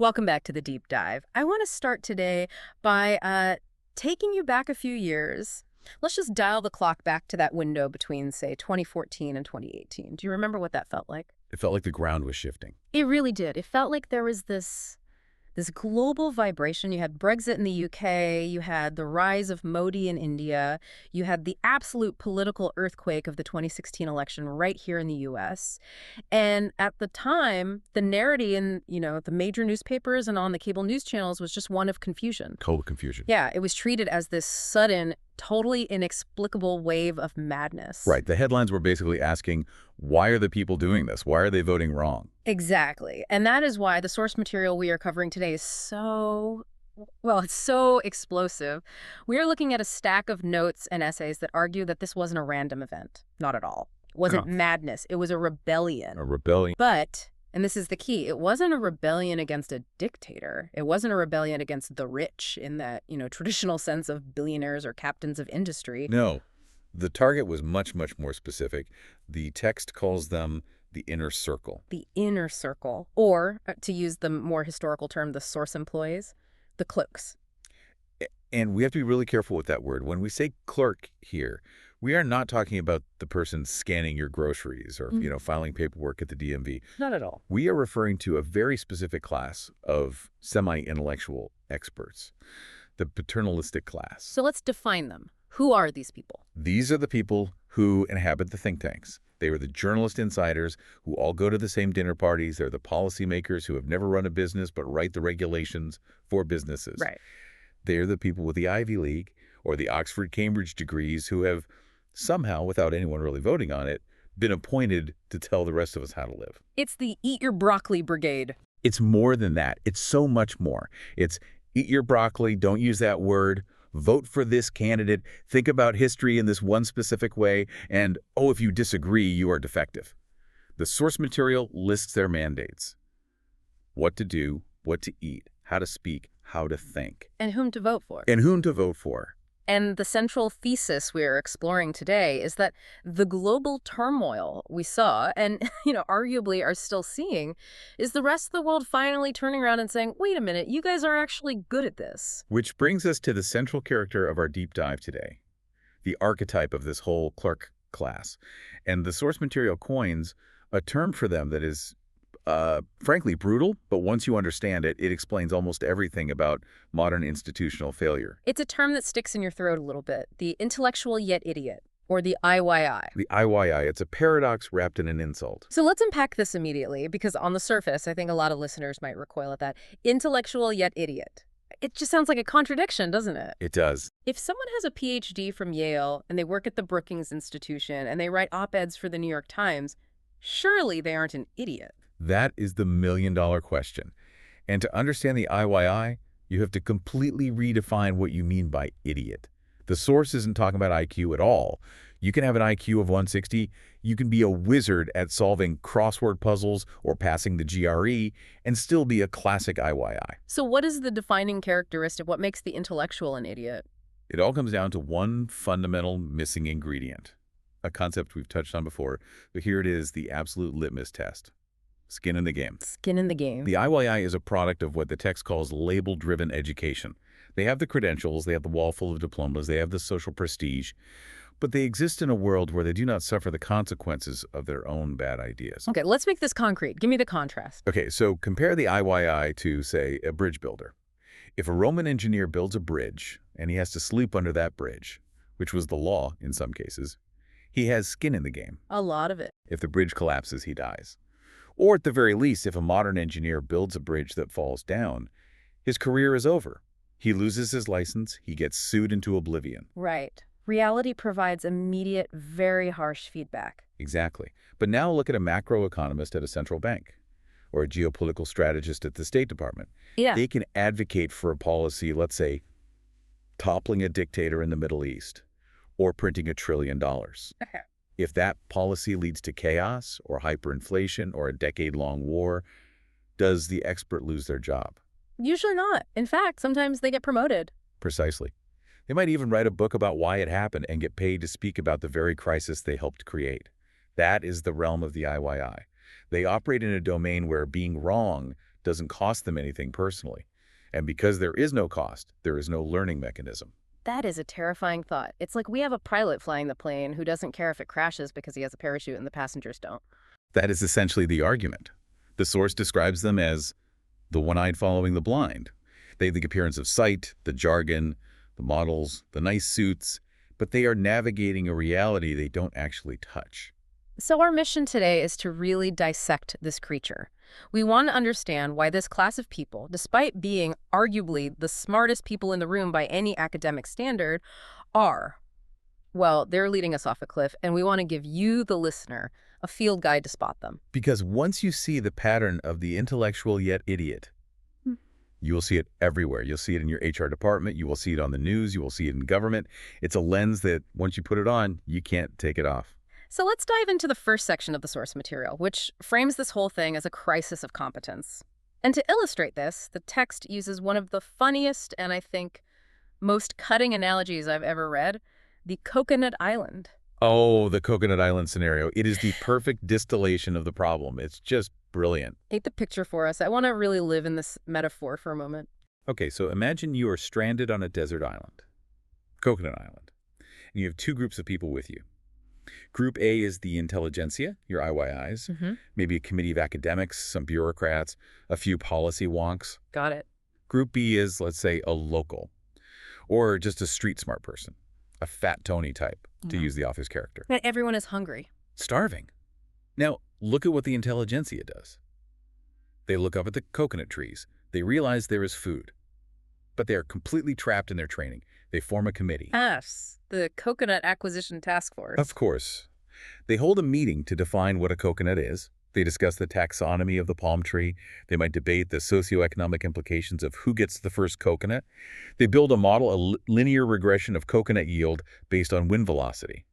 Welcome back to the deep dive. I want to start today by taking you back a few years. Let's just dial the clock back to that window between, say, 2014 and 2018. Do you remember what that felt like? It felt like the ground was shifting. It really did. It felt like there was this global vibration. You had Brexit in the UK, you had the rise of Modi in India, you had the absolute political earthquake of the 2016 election right here in the US. And at the time, the narrative in, the major newspapers and on the cable news channels was just one of confusion. Total confusion. Yeah, it was treated as this sudden, totally inexplicable wave of madness. Right. The headlines were basically asking, why are the people doing this? Why are they voting wrong? Exactly. And that is why the source material we are covering today is it's so explosive. We are looking at a stack of notes and essays that argue that this wasn't a random event. Not at all. It wasn't madness. It was a rebellion. A rebellion. But, and this is the key, it wasn't a rebellion against a dictator. It wasn't a rebellion against the rich in that, traditional sense of billionaires or captains of industry. No. The target was much, much more specific. The text calls them the inner circle. The inner circle. Or, to use the more historical term, the source employees, the clerks. And we have to be really careful with that word. When we say clerk here, we are not talking about the person scanning your groceries or, filing paperwork at the DMV. Not at all. We are referring to a very specific class of semi-intellectual experts, the paternalistic class. So let's define them. Who are these people? These are the people who inhabit the think tanks. They are the journalist insiders who all go to the same dinner parties. They're the policymakers who have never run a business but write the regulations for businesses. Right. They're the people with the Ivy League or the Oxford-Cambridge degrees who have somehow, without anyone really voting on it, been appointed to tell the rest of us how to live. It's the eat your broccoli brigade. It's more than that. It's so much more. It's eat your broccoli, don't use that word, vote for this candidate, think about history in this one specific way, and, if you disagree, you are defective. The source material lists their mandates. What to do, what to eat, how to speak, how to think. And whom to vote for. And whom to vote for. And the central thesis we're exploring today is that the global turmoil we saw and, arguably are still seeing is the rest of the world finally turning around and saying, wait a minute, you guys are actually good at this. Which brings us to the central character of our deep dive today, the archetype of this whole clerk class. And the source material coins a term for them that is frankly brutal, but once you understand it, it explains almost everything about modern institutional failure. It's a term that sticks in your throat a little bit, the intellectual yet idiot, or the IYI. The IYI, it's a paradox wrapped in an insult. So let's unpack this immediately, because on the surface, I think a lot of listeners might recoil at that. Intellectual yet idiot. It just sounds like a contradiction, doesn't it? It does. If someone has a PhD from Yale and they work at the Brookings Institution and they write op-eds for the New York Times, surely they aren't an idiot. That is the million-dollar question. And to understand the IYI, you have to completely redefine what you mean by idiot. The source isn't talking about IQ at all. You can have an IQ of 160, you can be a wizard at solving crossword puzzles or passing the GRE, and still be a classic IYI. So what is the defining characteristic? What makes the intellectual an idiot? It all comes down to one fundamental missing ingredient, a concept we've touched on before, but here it is, the absolute litmus test. Skin in the game. Skin in the game. The IYI is a product of what the text calls label-driven education. They have the credentials, they have the wall full of diplomas, they have the social prestige, but they exist in a world where they do not suffer the consequences of their own bad ideas. Okay, let's make this concrete. Give me the contrast. Okay, so compare the IYI to, say, a bridge builder. If a Roman engineer builds a bridge and he has to sleep under that bridge, which was the law in some cases, he has skin in the game. A lot of it. If the bridge collapses, he dies. Or at the very least, if a modern engineer builds a bridge that falls down, his career is over. He loses his license, he gets sued into oblivion. Right. Reality provides immediate, very harsh feedback. Exactly. But now look at a macroeconomist at a central bank or a geopolitical strategist at the State Department. Yeah. They can advocate for a policy, let's say, toppling a dictator in the Middle East or printing $1 trillion. Okay. If that policy leads to chaos or hyperinflation or a decade-long war, does the expert lose their job? Usually not. In fact, sometimes they get promoted. Precisely. They might even write a book about why it happened and get paid to speak about the very crisis they helped create. That is the realm of the IYI. They operate in a domain where being wrong doesn't cost them anything personally. And because there is no cost, there is no learning mechanism. That is a terrifying thought. It's like we have a pilot flying the plane who doesn't care if it crashes because he has a parachute and the passengers don't. That is essentially the argument. The source describes them as the one-eyed following the blind. They have the appearance of sight, the jargon, the models, the nice suits, but they are navigating a reality they don't actually touch. So our mission today is to really dissect this creature. We want to understand why this class of people, despite being arguably the smartest people in the room by any academic standard, well, they're leading us off a cliff, and we want to give you, the listener, a field guide to spot them. Because once you see the pattern of the intellectual yet idiot, you will see it everywhere. You'll see it in your HR department. You will see it on the news. You will see it in government. It's a lens that once you put it on, you can't take it off. So let's dive into the first section of the source material, which frames this whole thing as a crisis of competence. And to illustrate this, the text uses one of the funniest and I think most cutting analogies I've ever read, the coconut island. Oh, the coconut island scenario. It is the perfect distillation of the problem. It's just brilliant. Paint the picture for us. I want to really live in this metaphor for a moment. Okay, so imagine you are stranded on a desert island, Coconut Island, and you have two groups of people with you. Group A is the intelligentsia, your IYIs, maybe a committee of academics, some bureaucrats, a few policy wonks. Got it. Group B is, let's say, a local, or just a street smart person, a fat Tony type, to use the author's character. But everyone is hungry. Starving. Now, look at what the intelligentsia does. They look up at the coconut trees. They realize there is food, but they are completely trapped in their training. They form a committee. The Coconut Acquisition Task Force. Of course. They hold a meeting to define what a coconut is. They discuss the taxonomy of the palm tree. They might debate the socioeconomic implications of who gets the first coconut. They build a model, a linear regression of coconut yield based on wind velocity.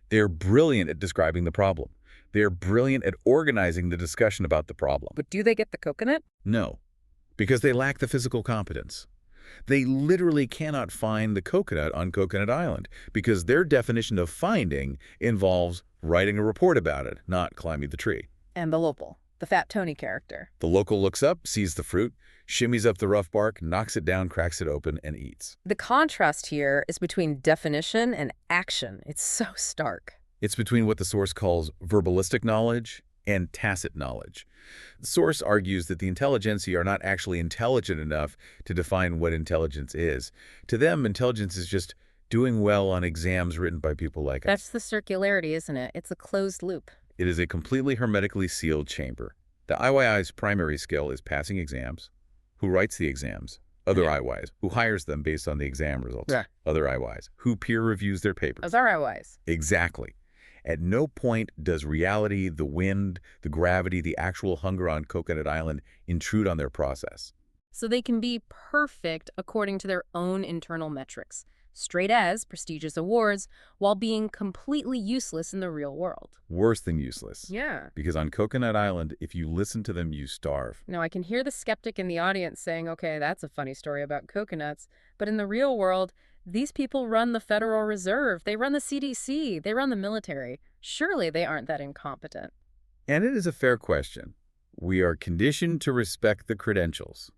They're brilliant at describing the problem. They're brilliant at organizing the discussion about the problem. But do they get the coconut? No, because they lack the physical competence. They literally cannot find the coconut on Coconut Island because their definition of finding involves writing a report about it, not climbing the tree. And the local, the fat Tony character. The local looks up, sees the fruit, shimmies up the rough bark, knocks it down, cracks it open, and eats. The contrast here is between definition and action. It's so stark. It's between what the source calls verbalistic knowledge and tacit knowledge. The source argues that the intelligentsia are not actually intelligent enough to define what intelligence is. To them, intelligence is just doing well on exams written by people like us. That's the circularity, isn't it? It's a closed loop. It is a completely hermetically sealed chamber. The IYI's primary skill is passing exams. Who writes the exams? Other IYs. Who hires them based on the exam results? Other IYs. Who peer reviews their papers? Other IYs. Exactly. At no point does reality, the wind, the gravity, the actual hunger on Coconut Island intrude on their process. So they can be perfect according to their own internal metrics, straight as prestigious awards, while being completely useless in the real world. Worse than useless. Yeah. Because on Coconut Island, if you listen to them, you starve. Now, I can hear the skeptic in the audience saying, okay, that's a funny story about coconuts, but in the real world, these people run the Federal Reserve, they run the CDC, they run the military. Surely they aren't that incompetent. And it is a fair question. We are conditioned to respect the credentials.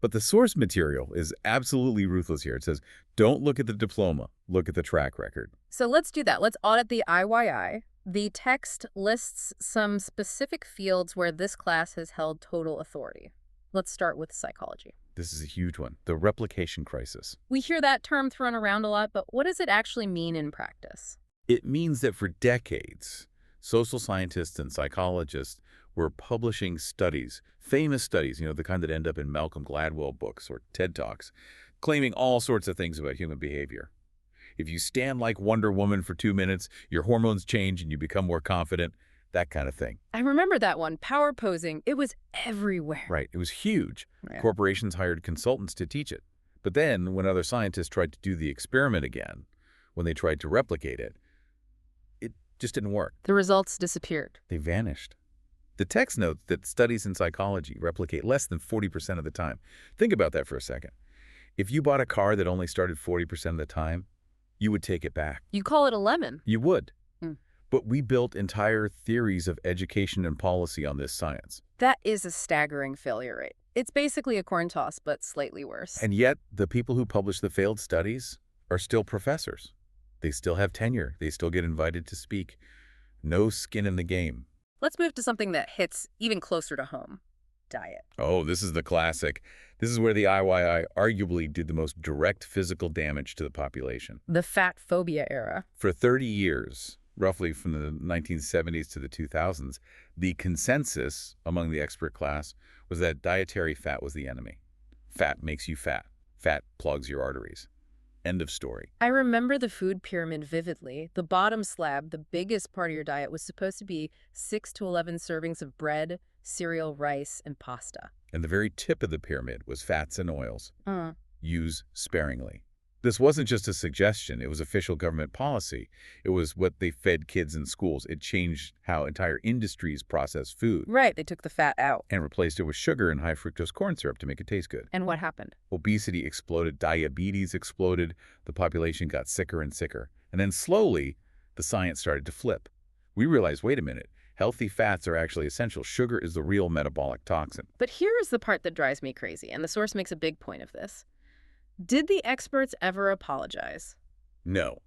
But the source material is absolutely ruthless here. It says, don't look at the diploma, look at the track record. So let's do that. Let's audit the IYI. The text lists some specific fields where this class has held total authority. Let's start with psychology. This is a huge one, the replication crisis. We hear that term thrown around a lot, but what does it actually mean in practice? It means that for decades, social scientists and psychologists were publishing studies, famous studies, the kind that end up in Malcolm Gladwell books or TED Talks, claiming all sorts of things about human behavior. If you stand like Wonder Woman for 2 minutes, your hormones change and you become more confident, that kind of thing. I remember that one, power posing. It was everywhere. Right. It was huge. Yeah. Corporations hired consultants to teach it. But then when other scientists tried to do the experiment again, when they tried to replicate it, it just didn't work. The results disappeared. They vanished. The text notes that studies in psychology replicate less than 40% of the time. Think about that for a second. If you bought a car that only started 40% of the time, you would take it back. You call it a lemon. You would. But we built entire theories of education and policy on this science. That is a staggering failure rate. It's basically a coin toss, but slightly worse. And yet, the people who publish the failed studies are still professors. They still have tenure. They still get invited to speak. No skin in the game. Let's move to something that hits even closer to home. Diet. Oh, this is the classic. This is where the IYI arguably did the most direct physical damage to the population. The fat phobia era. For 30 years, roughly from the 1970s to the 2000s, the consensus among the expert class was that dietary fat was the enemy. Fat makes you fat. Fat plugs your arteries. End of story. I remember the food pyramid vividly. The bottom slab, the biggest part of your diet, was supposed to be 6 to 11 servings of bread, cereal, rice, and pasta. And the very tip of the pyramid was fats and oils. Mm. Use sparingly. This wasn't just a suggestion. It was official government policy. It was what they fed kids in schools. It changed how entire industries process food. Right, they took the fat out. And replaced it with sugar and high fructose corn syrup to make it taste good. And what happened? Obesity exploded. Diabetes exploded. The population got sicker and sicker. And then slowly, the science started to flip. We realized, wait a minute, healthy fats are actually essential. Sugar is the real metabolic toxin. But here is the part that drives me crazy, and the source makes a big point of this. Did the experts ever apologize? No.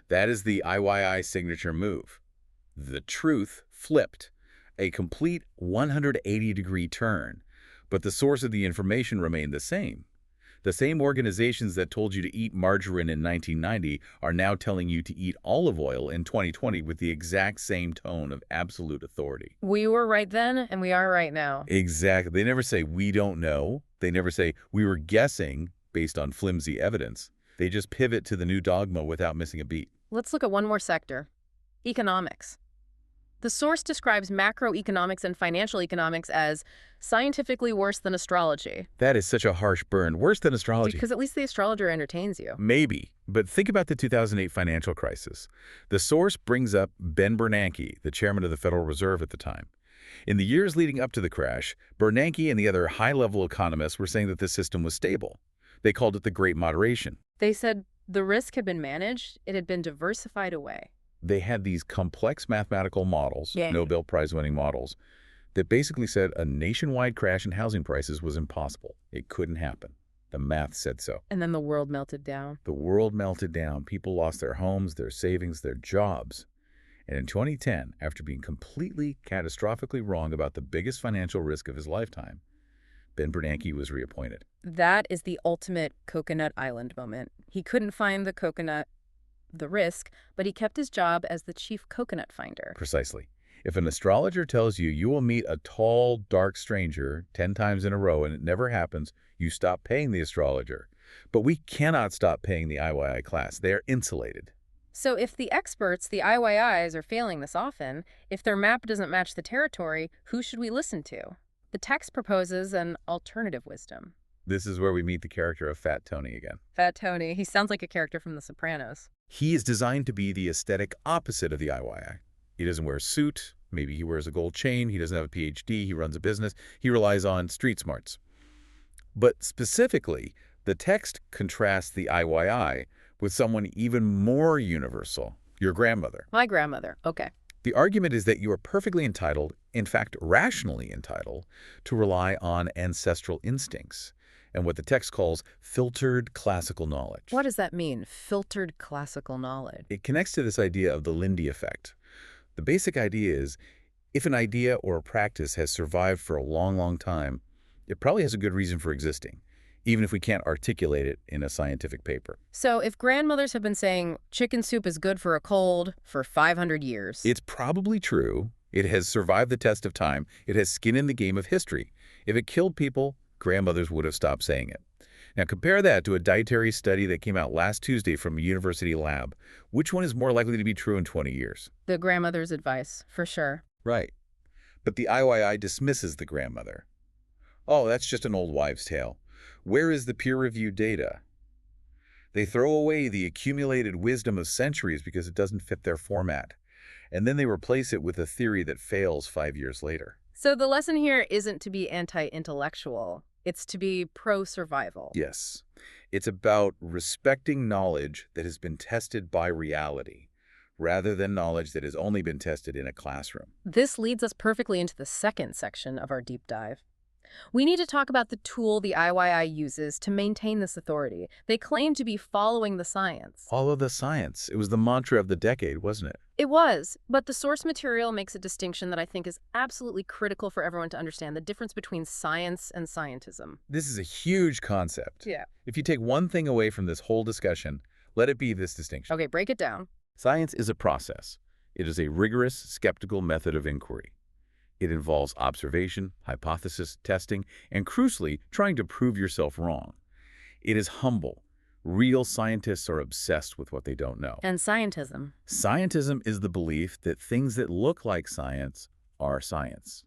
That is the IYI signature move. The truth flipped. A complete 180-degree turn. But the source of the information remained the same. The same organizations that told you to eat margarine in 1990 are now telling you to eat olive oil in 2020 with the exact same tone of absolute authority. We were right then, and we are right now. Exactly. They never say, we don't know. They never say, we were guessing based on flimsy evidence. They just pivot to the new dogma without missing a beat. Let's look at one more sector. Economics. The source describes macroeconomics and financial economics as scientifically worse than astrology. That is such a harsh burn. Worse than astrology. Because at least the astrologer entertains you. Maybe. But think about the 2008 financial crisis. The source brings up Ben Bernanke, the chairman of the Federal Reserve at the time. In the years leading up to the crash, Bernanke and the other high-level economists were saying that the system was stable. They called it the Great Moderation. They said the risk had been managed, it had been diversified away. They had these complex mathematical models, Yeah. Nobel Prize-winning models, that basically said a nationwide crash in housing prices was impossible. It couldn't happen. The math said so. And then the world melted down. The world melted down. People lost their homes, their savings, their jobs. And in 2010, after being completely catastrophically wrong about the biggest financial risk of his lifetime, Ben Bernanke was reappointed. That is the ultimate coconut island moment. He couldn't find the coconut, the risk, but he kept his job as the chief coconut finder. Precisely. If an astrologer tells you you will meet a tall, dark stranger 10 times in a row and it never happens, you stop paying the astrologer. But we cannot stop paying the IYI class. They are insulated. So if the experts, the IYIs, are failing this often, if their map doesn't match the territory, who should we listen to? The text proposes an alternative wisdom. This is where we meet the character of Fat Tony again. Fat Tony, he sounds like a character from The Sopranos. He is designed to be the aesthetic opposite of the IYI. He doesn't wear a suit. Maybe he wears a gold chain. He doesn't have a PhD. He runs a business. He relies on street smarts. But specifically, the text contrasts the IYI with someone even more universal, your grandmother. My grandmother. Okay. The argument is that you are perfectly entitled, in fact, rationally entitled, to rely on ancestral instincts and what the text calls filtered classical knowledge. What does that mean, filtered classical knowledge? It connects to this idea of the Lindy effect. The basic idea is, if an idea or a practice has survived for a long, long time, it probably has a good reason for existing, even if we can't articulate it in a scientific paper. So if grandmothers have been saying chicken soup is good for a cold for 500 years... It's probably true. It has survived the test of time. It has skin in the game of history. If it killed people, grandmothers would have stopped saying it. Now compare that to a dietary study that came out last Tuesday from a university lab. Which one is more likely to be true in 20 years? The grandmother's advice, for sure. Right. But the IYI dismisses the grandmother. Oh, that's just an old wives' tale. Where is the peer-reviewed data? They throw away the accumulated wisdom of centuries because it doesn't fit their format. And then they replace it with a theory that fails 5 years later. So the lesson here isn't to be anti-intellectual. It's to be pro-survival. Yes. It's about respecting knowledge that has been tested by reality, rather than knowledge that has only been tested in a classroom. This leads us perfectly into the second section of our deep dive. We need to talk about the tool the IYI uses to maintain this authority. They claim to be following the science. Follow the science. It was the mantra of the decade, wasn't it? It was, but the source material makes a distinction that I think is absolutely critical for everyone to understand, the difference between science and scientism. This is a huge concept. Yeah. If you take one thing away from this whole discussion, let it be this distinction. Okay, break it down. Science is a process. It is a rigorous, skeptical method of inquiry. It involves observation, hypothesis, testing, and crucially, trying to prove yourself wrong. It is humble. Real scientists are obsessed with what they don't know. And scientism. Scientism is the belief that things that look like science are science.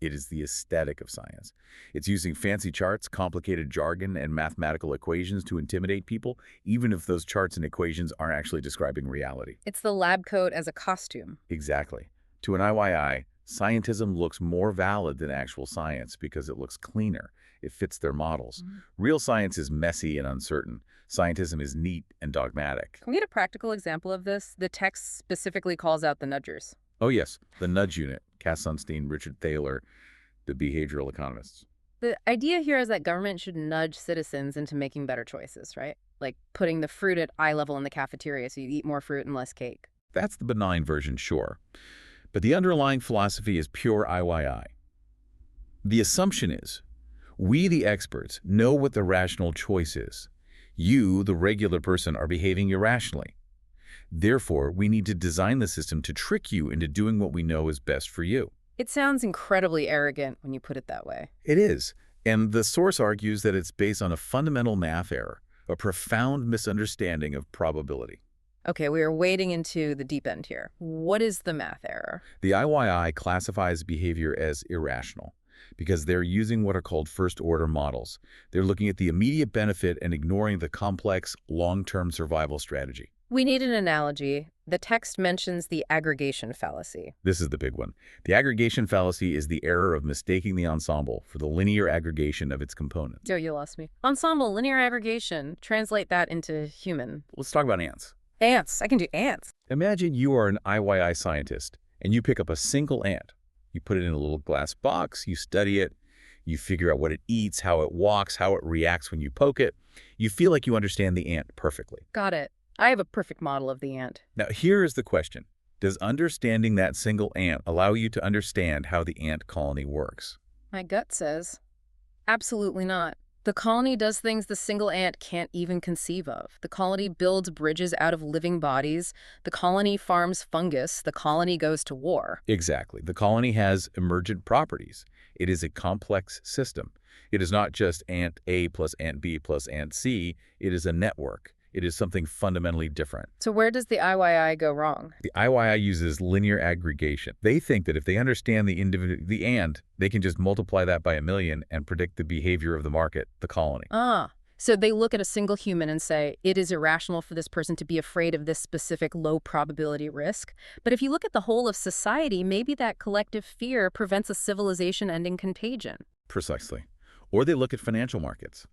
It is the aesthetic of science. It's using fancy charts, complicated jargon, and mathematical equations to intimidate people, even if those charts and equations aren't actually describing reality. It's the lab coat as a costume. Exactly. To an IYI, scientism looks more valid than actual science because it looks cleaner. It fits their models. Real science is messy and uncertain. Scientism is neat and dogmatic. Can we get a practical example of this? The text specifically calls out the nudgers. Oh yes, the nudge unit, Cass Sunstein, Richard Thaler, the behavioral economists. The idea here is that government should nudge citizens into making better choices, right? Like putting the fruit at eye level in the cafeteria so you eat more fruit and less cake. That's the benign version, sure. But the underlying philosophy is pure IYI. The assumption is, we the experts know what the rational choice is. You, the regular person, are behaving irrationally. Therefore, we need to design the system to trick you into doing what we know is best for you. It sounds incredibly arrogant when you put it that way. It is, and the source argues that it's based on a fundamental math error, a profound misunderstanding of probability. Okay, we are wading into the deep end here. What is the math error? The IYI classifies behavior as irrational because they're using what are called first-order models. They're looking at the immediate benefit and ignoring the complex, long-term survival strategy. We need an analogy. The text mentions the aggregation fallacy. This is the big one. The aggregation fallacy is the error of mistaking the ensemble for the linear aggregation of its components. Oh, you lost me. Ensemble, linear aggregation. Translate that into human. Let's talk about ants. Ants. I can do ants. Imagine you are an IYI scientist, and you pick up a single ant. You put it in a little glass box, you study it, you figure out what it eats, how it walks, how it reacts when you poke it. You feel like you understand the ant perfectly. Got it. I have a perfect model of the ant. Now, here is the question. Does understanding that single ant allow you to understand how the ant colony works? My gut says, absolutely not. The colony does things the single ant can't even conceive of. The colony builds bridges out of living bodies. The colony farms fungus. The colony goes to war. Exactly. The colony has emergent properties. It is a complex system. It is not just ant A plus ant B plus ant C. It is a network. It is something fundamentally different. So where does the IYI go wrong? The IYI uses linear aggregation. They think that if they understand the ant, they can just multiply that by 1,000,000 and predict the behavior of the market, the colony. So they look at a single human and say, it is irrational for this person to be afraid of this specific low probability risk. But if you look at the whole of society, maybe that collective fear prevents a civilization-ending contagion. Precisely. Or they look at financial markets.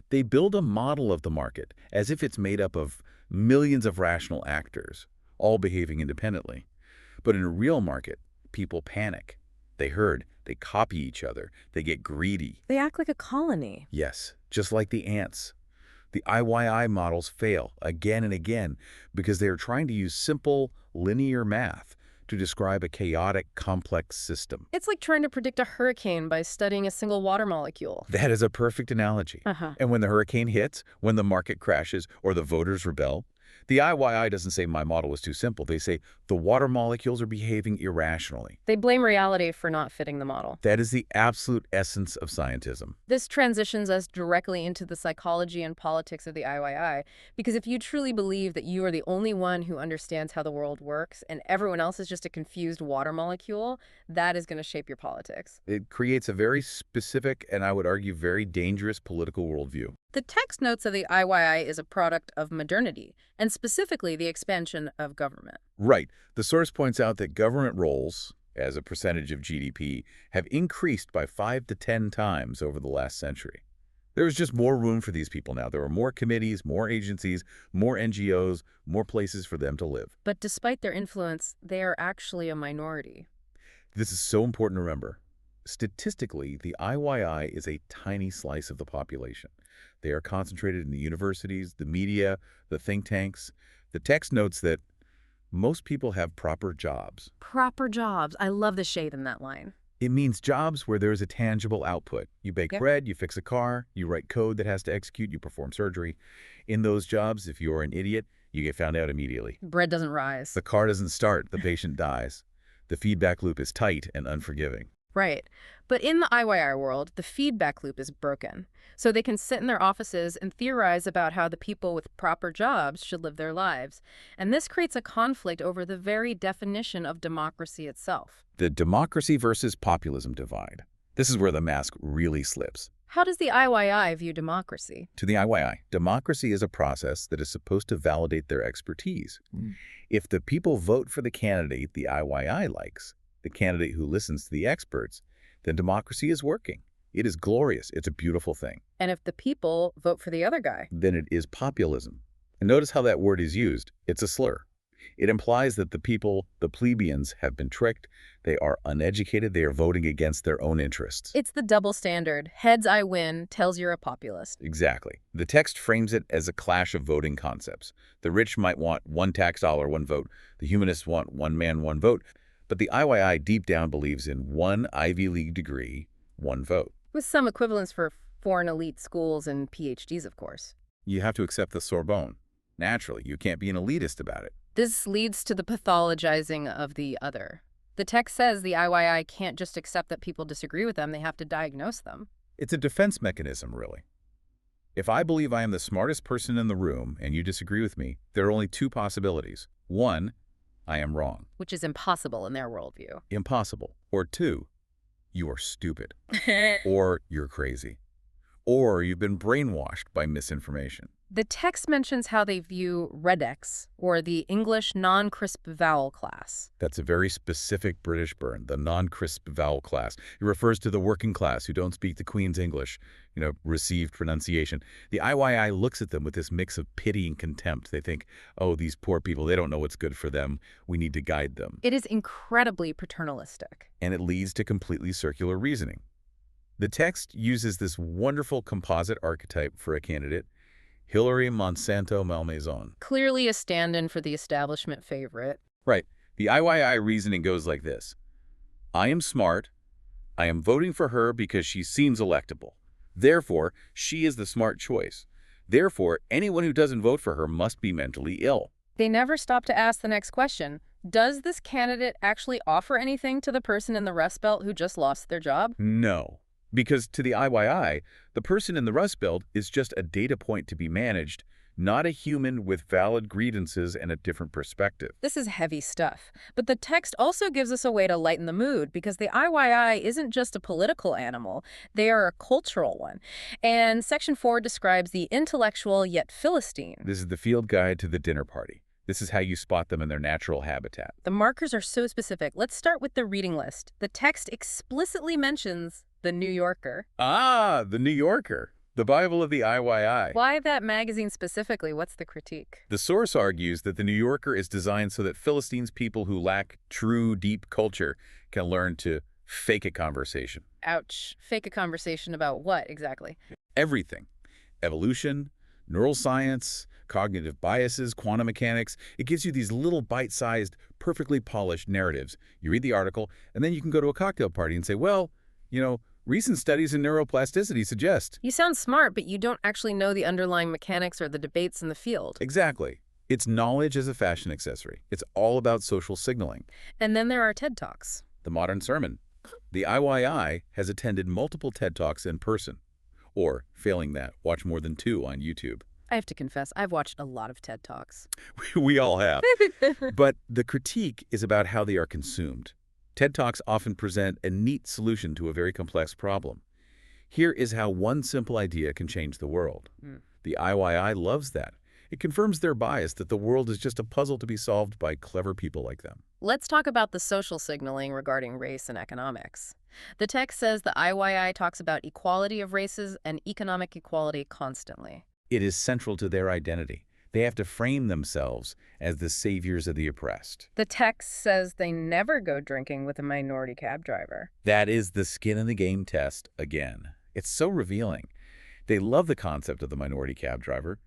They build a model of the market as if it's made up of millions of rational actors, all behaving independently. But in a real market, people panic. They herd, they copy each other, they get greedy. They act like a colony. Yes, just like the ants. The IYI models fail again and again because they are trying to use simple, linear math to describe a chaotic, complex system. It's like trying to predict a hurricane by studying a single water molecule. That is a perfect analogy. And when the hurricane hits, when the market crashes, or the voters rebel, the IYI doesn't say my model is too simple. They say the water molecules are behaving irrationally. They blame reality for not fitting the model. That is the absolute essence of scientism. This transitions us directly into the psychology and politics of the IYI, because if you truly believe that you are the only one who understands how the world works and everyone else is just a confused water molecule, that is going to shape your politics. It creates a very specific and I would argue very dangerous political worldview. The text notes that the IYI is a product of modernity, and specifically the expansion of government. Right. The source points out that government roles, as a percentage of GDP, have increased by 5 to 10 times over the last century. There was just more room for these people now. There were more committees, more agencies, more NGOs, more places for them to live. But despite their influence, they are actually a minority. This is so important to remember. Statistically, the IYI is a tiny slice of the population. They are concentrated in the universities, the media, the think tanks. The text notes that most people have proper jobs. Proper jobs. I love the shade in that line. It means jobs where there is a tangible output. You bake bread, you fix a car, you write code that has to execute, you perform surgery. In those jobs, if you're an idiot, you get found out immediately. Bread doesn't rise. The car doesn't start, the patient dies. The feedback loop is tight and unforgiving. Right. But in the IYR world, the feedback loop is broken. So they can sit in their offices and theorize about how the people with proper jobs should live their lives. And this creates a conflict over the very definition of democracy itself. The democracy versus populism divide. This is where the mask really slips. How does the IYI view democracy? To the IYI, democracy is a process that is supposed to validate their expertise. If the people vote for the candidate the IYI likes, the candidate who listens to the experts, then democracy is working. It is glorious. It's a beautiful thing. And if the people vote for the other guy? Then it is populism. And notice how that word is used. It's a slur. It implies that the people, the plebeians, have been tricked. They are uneducated. They are voting against their own interests. It's the double standard. Heads I win, tails you're a populist. Exactly. The text frames it as a clash of voting concepts. The rich might want one tax dollar, one vote. The humanists want one man, one vote. But the IYI deep down believes in one Ivy League degree, one vote. With some equivalence for foreign elite schools and PhDs, of course. You have to accept the Sorbonne. Naturally, you can't be an elitist about it. This leads to the pathologizing of the other. The text says the IYI can't just accept that people disagree with them, they have to diagnose them. It's a defense mechanism, really. If I believe I am the smartest person in the room and you disagree with me, there are only two possibilities. One, I am wrong. Which is impossible in their worldview. Impossible. Or two, you are stupid. Or you're crazy. Or you've been brainwashed by misinformation. The text mentions how they view redex, or the English non-crisp vowel class. That's a very specific British burn, the non-crisp vowel class. It refers to the working class who don't speak the Queen's English, received pronunciation. The IYI looks at them with this mix of pity and contempt. They think, oh, these poor people, they don't know what's good for them. We need to guide them. It is incredibly paternalistic. And it leads to completely circular reasoning. The text uses this wonderful composite archetype for a candidate, Hilary Monsanto Malmaison. Clearly a stand-in for the establishment favorite. Right. The IYI reasoning goes like this. I am smart. I am voting for her because she seems electable. Therefore, she is the smart choice. Therefore, anyone who doesn't vote for her must be mentally ill. They never stop to ask the next question. Does this candidate actually offer anything to the person in the Rust Belt who just lost their job? No. Because to the IYI, the person in the Rust Belt is just a data point to be managed, not a human with valid grievances and a different perspective. This is heavy stuff. But the text also gives us a way to lighten the mood, because the IYI isn't just a political animal. They are a cultural one. And Section 4 describes the intellectual yet Philistine. This is the field guide to the dinner party. This is how you spot them in their natural habitat. The markers are so specific. Let's start with the reading list. The text explicitly mentions The New Yorker. Ah, The New Yorker, the Bible of the IYI. Why that magazine specifically? What's the critique? The source argues that The New Yorker is designed so that Philistines, people who lack true, deep culture, can learn to fake a conversation. Ouch. Fake a conversation about what exactly? Everything. Evolution, neuroscience, cognitive biases, quantum mechanics. It gives you these little bite-sized, perfectly polished narratives. You read the article, and then you can go to a cocktail party and say, well, recent studies in neuroplasticity suggest. You sound smart, but you don't actually know the underlying mechanics or the debates in the field. Exactly. It's knowledge as a fashion accessory. It's all about social signaling. And then there are TED Talks. The modern sermon. The IYI has attended multiple TED Talks in person. Or, failing that, watch more than 2 on YouTube. I have to confess, I've watched a lot of TED Talks. We all have. But the critique is about how they are consumed. TED Talks often present a neat solution to a very complex problem. Here is how one simple idea can change the world. The IYI loves that. It confirms their bias that the world is just a puzzle to be solved by clever people like them. Let's talk about the social signaling regarding race and economics. The text says the IYI talks about equality of races and economic equality constantly. It is central to their identity. They have to frame themselves as the saviors of the oppressed. The text says they never go drinking with a minority cab driver. That is the skin in the game test again. It's so revealing. They love the concept of the minority cab driver.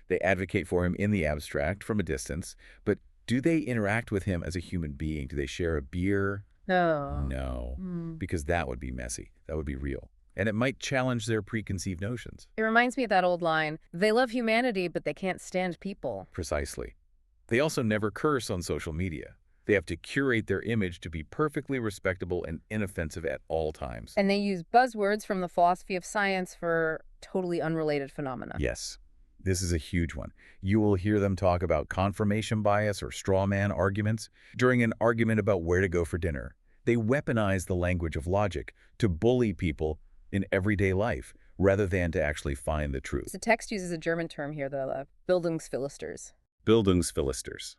They advocate for him in the abstract from a distance, but do they interact with him as a human being? Do they share a beer? Oh. No, Mm. because that would be messy. That would be real. And it might challenge their preconceived notions. It reminds me of that old line, they love humanity, but they can't stand people. Precisely. They also never curse on social media. They have to curate their image to be perfectly respectable and inoffensive at all times. And they use buzzwords from the philosophy of science for totally unrelated phenomena. Yes, this is a huge one. You will hear them talk about confirmation bias or straw man arguments during an argument about where to go for dinner. They weaponize the language of logic to bully people in everyday life rather than to actually find the truth. The text uses a German term here that I love, Bildungsphilisters. Bildungsphilisters,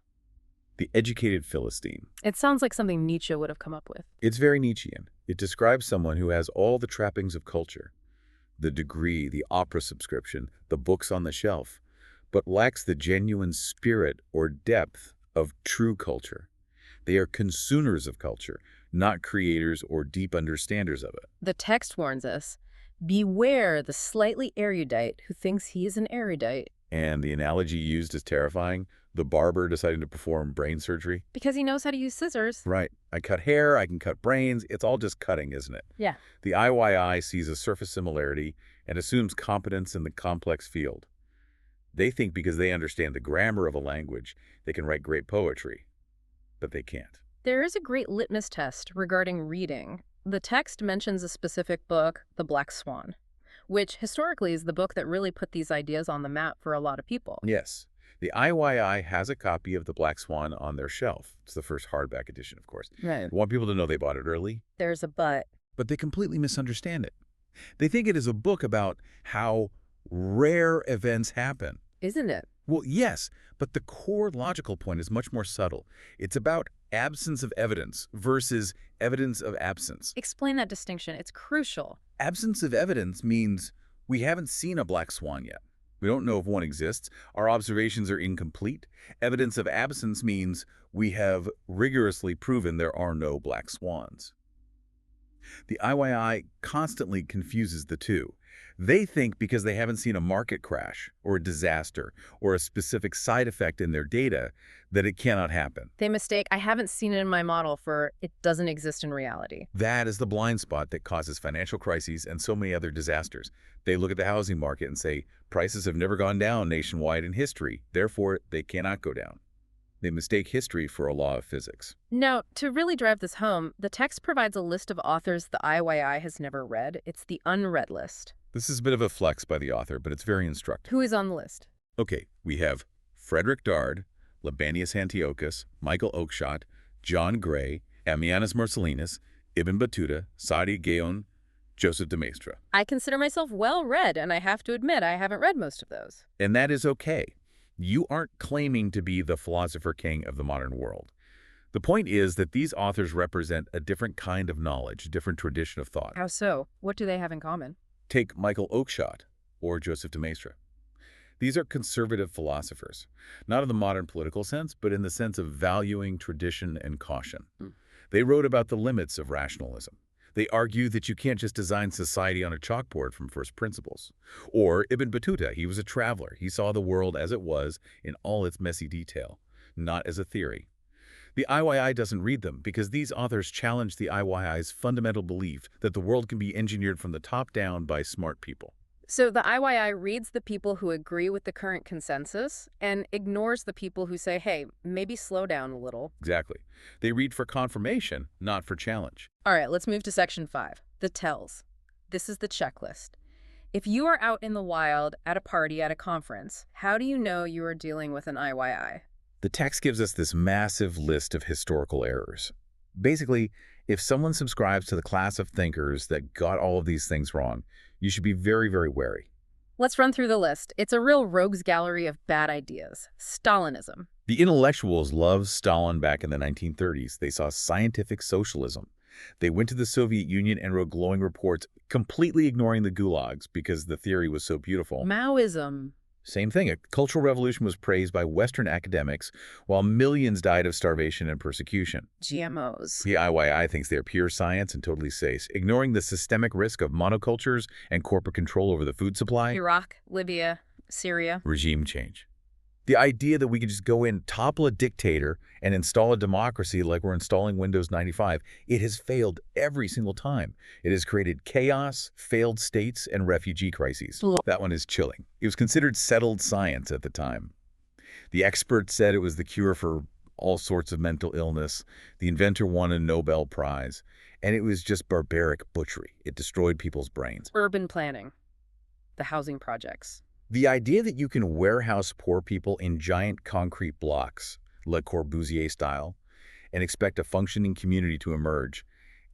the educated Philistine. It sounds like something Nietzsche would have come up with. It's very Nietzschean. It describes someone who has all the trappings of culture, the degree, the opera subscription, the books on the shelf, but lacks the genuine spirit or depth of true culture. They are consumers of culture, not creators or deep understanders of it. The text warns us, beware the slightly erudite who thinks he is an erudite. And the analogy used is terrifying. The barber deciding to perform brain surgery. Because he knows how to use scissors. Right. I cut hair, I can cut brains. It's all just cutting, isn't it? Yeah. The IYI sees a surface similarity and assumes competence in the complex field. They think because they understand the grammar of a language, they can write great poetry. But they can't. There is a great litmus test regarding reading. The text mentions a specific book, The Black Swan, which historically is the book that really put these ideas on the map for a lot of people. Yes. The IYI has a copy of The Black Swan on their shelf. It's the first hardback edition, of course. Right. I want people to know they bought it early, There's a but. but they completely misunderstand it. They think it is a book about how rare events happen. Isn't it? Well, yes, but the core logical point is much more subtle. It's about absence of evidence versus evidence of absence. Explain that distinction. It's crucial. Absence of evidence means we haven't seen a black swan yet. We don't know if one exists. Our observations are incomplete. Evidence of absence means we have rigorously proven there are no black swans. The IYI constantly confuses the two. They think because they haven't seen a market crash or a disaster or a specific side effect in their data that it cannot happen. They mistake, I haven't seen it in my model for it doesn't exist in reality. That is the blind spot that causes financial crises and so many other disasters. They look at the housing market and say, prices have never gone down nationwide in history, therefore they cannot go down. They mistake history for a law of physics. Now, to really drive this home, the text provides a list of authors the IYI has never read. It's the unread list. This is a bit of a flex by the author, but it's very instructive. Who is on the list? Okay, we have Frederick Dard, Libanius Antiochus, Michael Oakeshott, John Gray, Ammianus Marcellinus, Ibn Battuta, Sadi Gaon, Joseph de Maistre. I consider myself well-read, and I have to admit I haven't read most of those. And that is okay. You aren't claiming to be the philosopher king of the modern world. The point is that these authors represent a different kind of knowledge, a different tradition of thought. How so? What do they have in common? Take Michael Oakeshott or Joseph de Maistre. These are conservative philosophers, not in the modern political sense, but in the sense of valuing tradition and caution. They wrote about the limits of rationalism. They argue that you can't just design society on a chalkboard from first principles. Or Ibn Battuta, he was a traveler. He saw the world as it was in all its messy detail, not as a theory. The IYI doesn't read them because these authors challenge the IYI's fundamental belief that the world can be engineered from the top down by smart people. So the IYI reads the people who agree with the current consensus and ignores the people who say, hey, maybe slow down a little. Exactly. They read for confirmation, not for challenge. All right, let's move to section 5, the tells. This is the checklist. If you are out in the wild, at a party, at a conference, how do you know you are dealing with an IYI? The text gives us this massive list of historical errors. Basically, if someone subscribes to the class of thinkers that got all of these things wrong, you should be very, very wary. Let's run through the list. It's a real rogues gallery of bad ideas. Stalinism. The intellectuals loved Stalin back in the 1930s. They saw scientific socialism. They went to the Soviet Union and wrote glowing reports, completely ignoring the gulags because the theory was so beautiful. Maoism. Same thing. A cultural revolution was praised by Western academics, while millions died of starvation and persecution. GMOs. The IYI thinks they're pure science and totally safe, ignoring the systemic risk of monocultures and corporate control over the food supply. Iraq, Libya, Syria. Regime change. The idea that we could just go in, topple a dictator, and install a democracy like we're installing Windows 95, it has failed every single time. It has created chaos, failed states, and refugee crises. That one is chilling. It was considered settled science at the time. The experts said it was the cure for all sorts of mental illness. The inventor won a Nobel Prize. And it was just barbaric butchery. It destroyed people's brains. Urban planning. The housing projects. The idea that you can warehouse poor people in giant concrete blocks, Le Corbusier style, and expect a functioning community to emerge,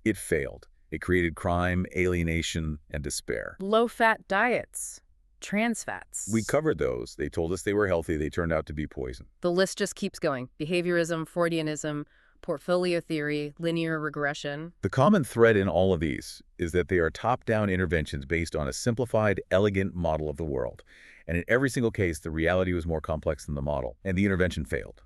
it failed. It created crime, alienation, and despair. Low-fat diets. Trans fats. We covered those. They told us they were healthy. They turned out to be poison. The list just keeps going. Behaviorism, Freudianism, portfolio theory, linear regression. The common thread in all of these is that they are top-down interventions based on a simplified, elegant model of the world. And in every single case, the reality was more complex than the model, and the intervention failed,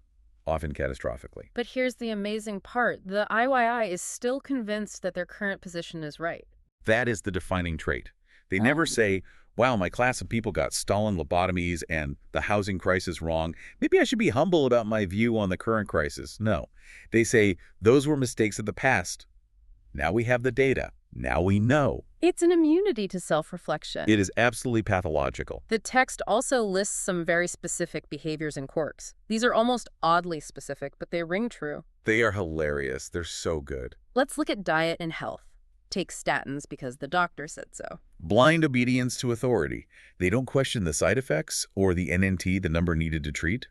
often catastrophically. But here's the amazing part. The IYI is still convinced that their current position is right. That is the defining trait. They never say, wow, my class of people got Stalin lobotomies and the housing crisis wrong. Maybe I should be humble about my view on the current crisis. No. They say, those were mistakes of the past. Now we have the data. Now we know. It's an immunity to self-reflection. It is absolutely pathological. The text also lists some very specific behaviors and quirks. These are almost oddly specific, but they ring true. They are hilarious. They're so good. Let's look at diet and health. Take statins because the doctor said so. Blind obedience to authority. They don't question the side effects or the NNT, the number needed to treat.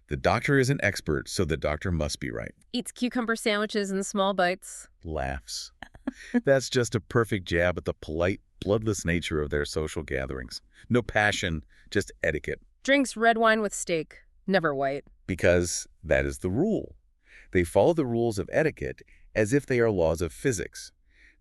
The doctor is an expert, so the doctor must be right. Eats cucumber sandwiches in small bites. Laughs. That's just a perfect jab at the polite, bloodless nature of their social gatherings. No passion, just etiquette. Drinks red wine with steak, never white. Because that is the rule. They follow the rules of etiquette as if they are laws of physics.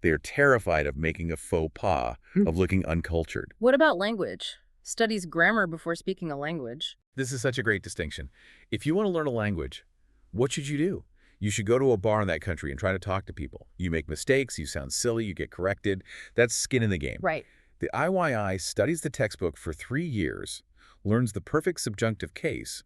They are terrified of making a faux pas, of looking uncultured. What about language? Studies grammar before speaking a language. This is such a great distinction. If you want to learn a language, what should you do? You should go to a bar in that country and try to talk to people. You make mistakes, you sound silly, you get corrected. That's skin in the game. Right. The IYI studies the textbook for 3 years, learns the perfect subjunctive case,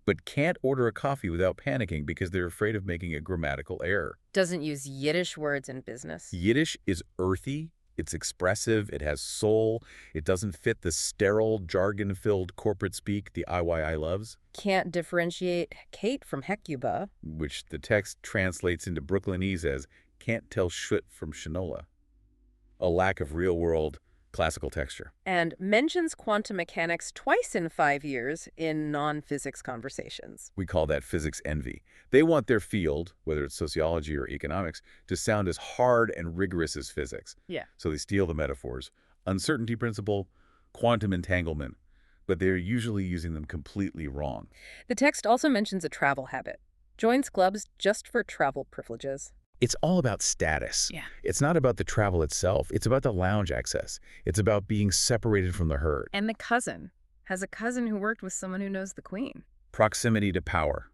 but can't order a coffee without panicking because they're afraid of making a grammatical error. Doesn't use Yiddish words in business. Yiddish is earthy, it's expressive, it has soul, it doesn't fit the sterile, jargon-filled corporate speak the IYI loves. Can't differentiate Kate from Hecuba. Which the text translates into Brooklynese as can't tell shit from shinola. A lack of real-world classical texture. And mentions quantum mechanics twice in 5 years in non-physics conversations. We call that physics envy. They want their field, whether it's sociology or economics, to sound as hard and rigorous as physics. Yeah. So they steal the metaphors. Uncertainty principle, quantum entanglement, but they're usually using them completely wrong. The text also mentions a travel habit. Joins clubs just for travel privileges. It's all about status. Yeah. It's not about the travel itself. It's about the lounge access. It's about being separated from the herd. And the cousin has a cousin who worked with someone who knows the queen. Proximity to power.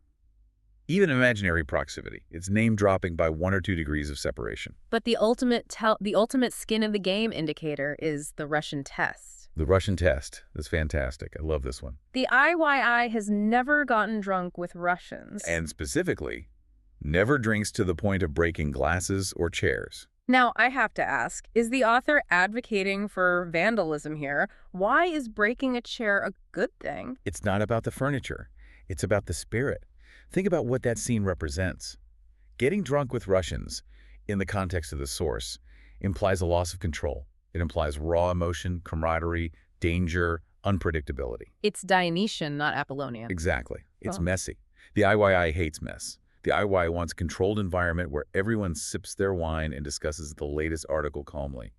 Even imaginary proximity. It's name-dropping by 1 or 2 degrees of separation. But the ultimate skin in the game indicator is the Russian test. The Russian test. That's fantastic. I love this one. The IYI has never gotten drunk with Russians. And specifically, never drinks to the point of breaking glasses or chairs. Now, I have to ask, is the author advocating for vandalism here? Why is breaking a chair a good thing? It's not about the furniture. It's about the spirit. Think about what that scene represents. Getting drunk with Russians, in the context of the source, implies a loss of control. It implies raw emotion, camaraderie, danger, unpredictability. It's Dionysian, not Apollonian. Exactly. It's messy. The IYI hates mess. The IY wants a controlled environment where everyone sips their wine and discusses the latest article calmly.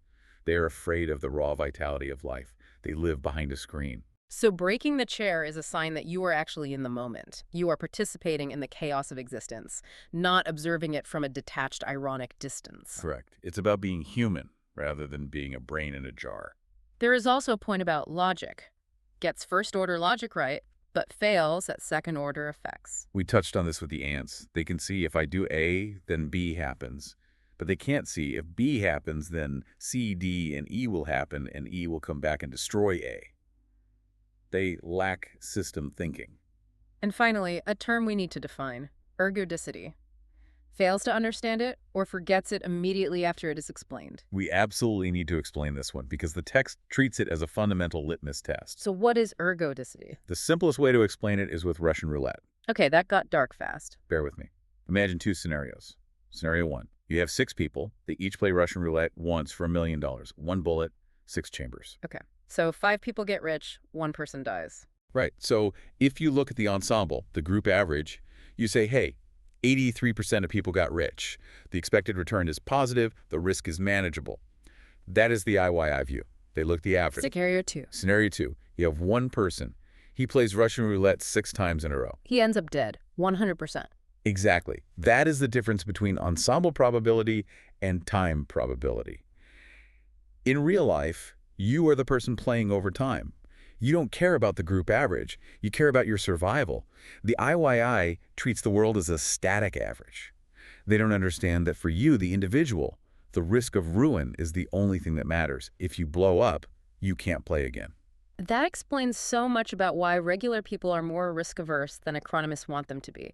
They are afraid of the raw vitality of life. They live behind a screen. So breaking the chair is a sign that you are actually in the moment. You are participating in the chaos of existence, not observing it from a detached, ironic distance. Correct. It's about being human rather than being a brain in a jar. There is also a point about logic. Gets first-order logic right, but fails at second-order effects. We touched on this with the ants. They can see if I do A, then B happens. But they can't see if B happens, then C, D, and E will happen, and E will come back and destroy A. They lack system thinking. And finally, a term we need to define, ergodicity. Fails to understand it or forgets it immediately after it is explained. We absolutely need to explain this one because the text treats it as a fundamental litmus test. So what is ergodicity? The simplest way to explain it is with Russian roulette. Okay, that got dark fast. Bear with me. Imagine two scenarios. Scenario one, you have 6 people. They each play Russian roulette once for $1 million. 1 bullet, 6 chambers. Okay, so 5 people get rich, 1 person dies. Right. So if you look at the ensemble, the group average, you say, hey, 83% of people got rich. The expected return is positive. The risk is manageable. That is the IYI view. They look the average. Scenario 2. Scenario 2, you have one person. He plays Russian roulette 6 times in a row. He ends up dead, 100%. Exactly. That is the difference between ensemble probability and time probability. In real life, you are the person playing over time. You don't care about the group average. You care about your survival. The IYI treats the world as a static average. They don't understand that for you, the individual, the risk of ruin is the only thing that matters. If you blow up, you can't play again. That explains so much about why regular people are more risk-averse than economists want them to be.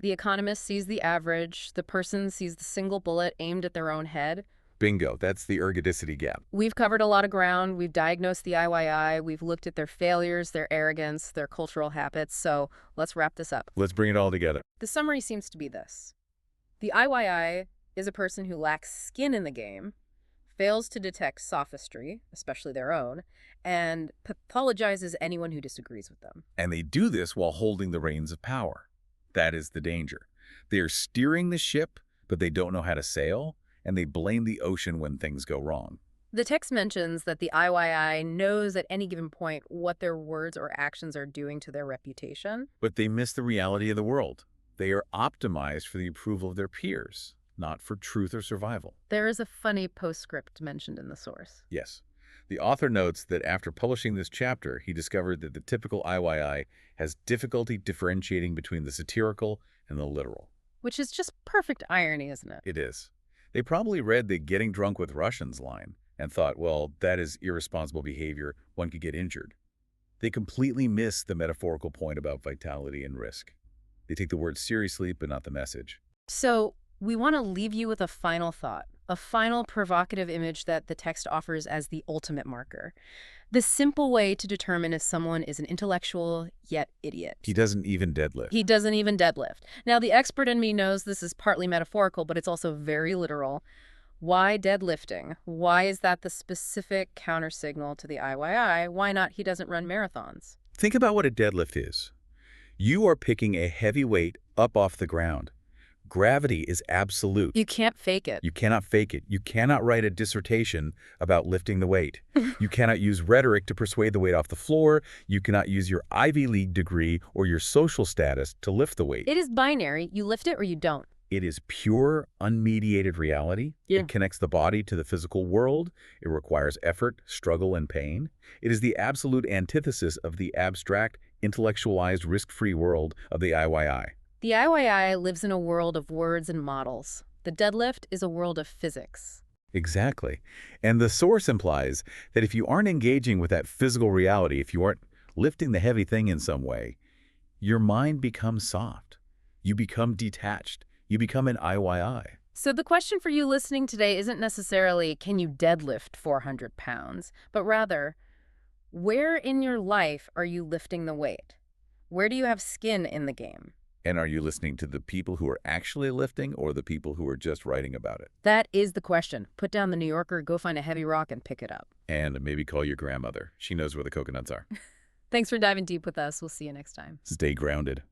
The economist sees the average, the person sees the single bullet aimed at their own head. Bingo, that's the ergodicity gap. We've covered a lot of ground. We've diagnosed the IYI. We've looked at their failures, their arrogance, their cultural habits. So let's wrap this up. Let's bring it all together. The summary seems to be this. The IYI is a person who lacks skin in the game, fails to detect sophistry, especially their own, and pathologizes anyone who disagrees with them. And they do this while holding the reins of power. That is the danger. They are steering the ship, but they don't know how to sail, and they blame the ocean when things go wrong. The text mentions that the IYI knows at any given point what their words or actions are doing to their reputation. But they miss the reality of the world. They are optimized for the approval of their peers, not for truth or survival. There is a funny postscript mentioned in the source. Yes. The author notes that after publishing this chapter, he discovered that the typical IYI has difficulty differentiating between the satirical and the literal. Which is just perfect irony, isn't it? It is. They probably read the getting drunk with Russians line and thought, well, that is irresponsible behavior. One could get injured. They completely miss the metaphorical point about vitality and risk. They take the word seriously, but not the message. So we want to leave you with a final thought, a final provocative image that the text offers as the ultimate marker. The simple way to determine if someone is an intellectual yet idiot. He doesn't even deadlift. He doesn't even deadlift. Now, the expert in me knows this is partly metaphorical, but it's also very literal. Why deadlifting? Why is that the specific countersignal to the IYI? Why not he doesn't run marathons? Think about what a deadlift is. You are picking a heavy weight up off the ground. Gravity is absolute. You can't fake it. You cannot fake it. You cannot write a dissertation about lifting the weight. You cannot use rhetoric to persuade the weight off the floor. You cannot use your Ivy League degree or your social status to lift the weight. It is binary. You lift it or you don't. It is pure, unmediated reality. Yeah. It connects the body to the physical world. It requires effort, struggle, and pain. It is the absolute antithesis of the abstract, intellectualized, risk-free world of the IYI. The IYI lives in a world of words and models. The deadlift is a world of physics. Exactly. And the source implies that if you aren't engaging with that physical reality, if you aren't lifting the heavy thing in some way, your mind becomes soft. You become detached. You become an IYI. So the question for you listening today isn't necessarily, can you deadlift 400 pounds? But rather, where in your life are you lifting the weight? Where do you have skin in the game? And are you listening to the people who are actually lifting or the people who are just writing about it? That is the question. Put down the New Yorker, go find a heavy rock and pick it up. And maybe call your grandmother. She knows where the coconuts are. Thanks for diving deep with us. We'll see you next time. Stay grounded.